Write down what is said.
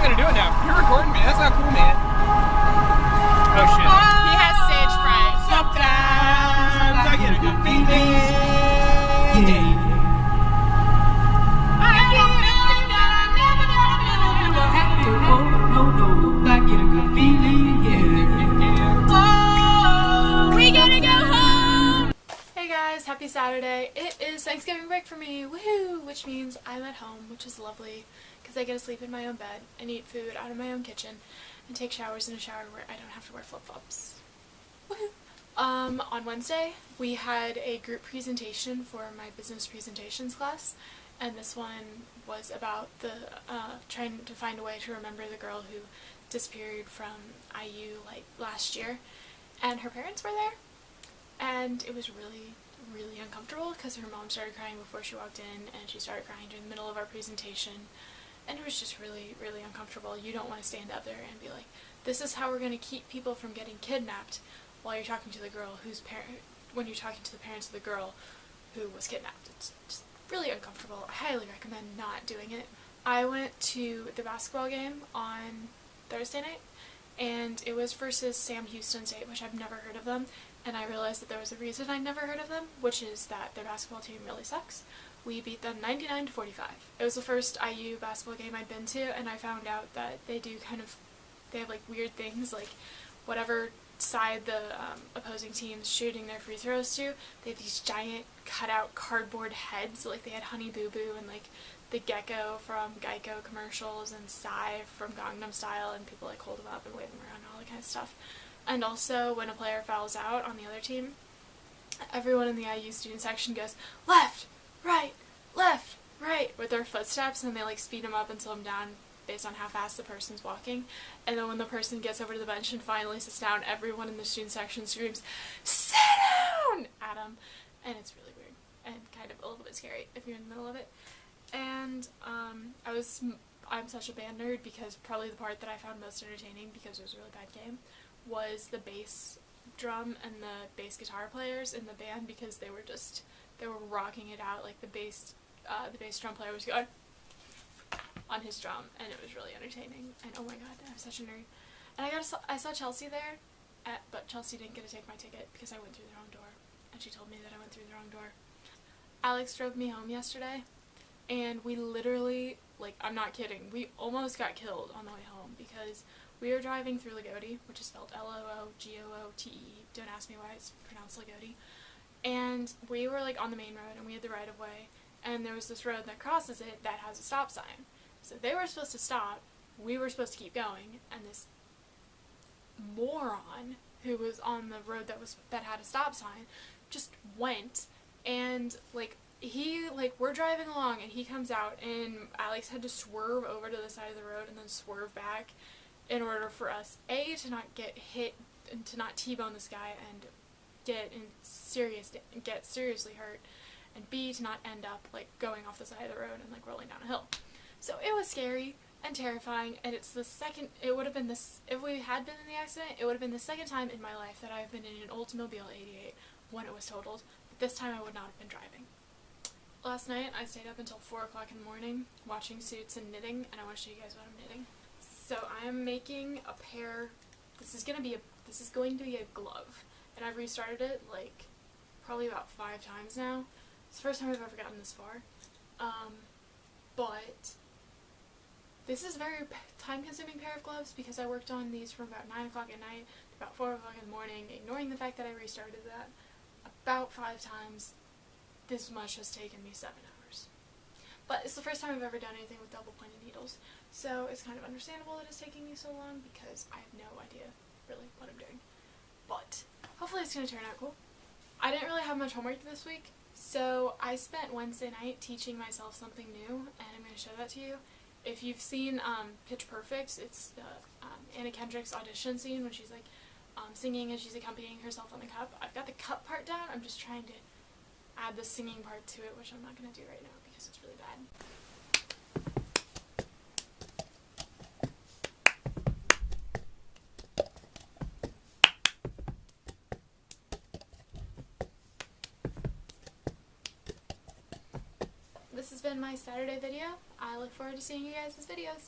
gonna do it now. You're recording me. That's not cool, man. Oh shit. He has stage fright. Sometimes I get a good feeling. Yeah. I get a good feeling. Yeah. We gotta go home! Hey guys, happy Saturday. It is Thanksgiving break for me, woohoo! Which means I'm at home, which is lovely, because I get to sleep in my own bed and eat food out of my own kitchen and take showers in a shower where I don't have to wear flip-flops. Woohoo! On Wednesday, we had a group presentation for my business presentations class, and this one was about the trying to find a way to remember the girl who disappeared from IU like last year, and her parents were there, and it was really uncomfortable because her mom started crying before she walked in, and she started crying during the middle of our presentation, and it was just really uncomfortable. You don't want to stand up there and be like, this is how we're going to keep people from getting kidnapped, while you're talking to the girl whose when you're talking to the parents of the girl who was kidnapped. It's just really uncomfortable. I highly recommend not doing it. I went to the basketball game on Thursday night, and it was versus Sam Houston State, which I've never heard of them, and I realized that there was a reason I'd never heard of them, which is that their basketball team really sucks. We beat them 99-45. It was the first IU basketball game I'd been to, and I found out that they have like weird things, like whatever side the opposing team's shooting their free throws to, they have these giant cutout cardboard heads, like they had Honey Boo Boo and like the Gecko from Geico commercials and Psy from Gangnam Style, and people like hold them up and wave them around and all that kind of stuff. And also, when a player fouls out on the other team, everyone in the IU student section goes left, right, with their footsteps, and they like speed them up and slow them down based on how fast the person's walking. And then when the person gets over to the bench and finally sits down, everyone in the student section screams, "Sit down!" at them. And it's really weird and kind of a little bit scary if you're in the middle of it. And I'm such a band nerd because probably the part that I found most entertaining, because it was a really bad game, was the bass drum and the bass guitar players in the band, because they were rocking it out. Like the bass drum player was going on his drum, and it was really entertaining. And oh my god, I'm such a nerd. And I saw Chelsea there, but Chelsea didn't get to take my ticket because I went through the wrong door, and she told me that I went through the wrong door. Alex drove me home yesterday, and we literally, like, I'm not kidding, we almost got killed on the way home because we were driving through Lagodi, which is spelled L-O-O-G-O-O-T-E. Don't ask me why it's pronounced Lagodi. And we were like on the main road, and we had the right of way, and there was this road that crosses it that has a stop sign. So they were supposed to stop, we were supposed to keep going, and this moron who was on the road that had a stop sign just went, and we're driving along, and he comes out, and Alex had to swerve over to the side of the road and then swerve back in order for us, A, to not get hit and to not T-bone this guy and get seriously hurt, and B, to not end up like going off the side of the road and like rolling down a hill. So it was scary and terrifying, and if we had been in the accident, it would have been the second time in my life that I've been in an Oldsmobile 88 when it was totaled, but this time I would not have been driving. Last night I stayed up until 4 o'clock in the morning watching Suits and knitting, and I want to show you guys what I'm knitting. So I am making a pair, this is going to be a glove, and I've restarted it like probably about 5 times now. It's the first time I've ever gotten this far, but this is a very time-consuming pair of gloves because I worked on these from about 9 o'clock at night to about 4 o'clock in the morning, ignoring the fact that I restarted that about 5 times. This much has taken me 7 hours. But it's the first time I've ever done anything with double-pointed needles, so it's kind of understandable that it's taking me so long because I have no idea really what I'm doing. But hopefully it's going to turn out cool. I didn't really have much homework this week, so I spent Wednesday night teaching myself something new, and I'm going to show that to you. If you've seen Pitch Perfect, it's the Anna Kendrick's audition scene when she's like singing and she's accompanying herself on the cup. I've got the cup part down. I'm just trying to add the singing part to it, which I'm not going to do right now because it's really bad. This has been my Saturday video. I look forward to seeing you guys' videos.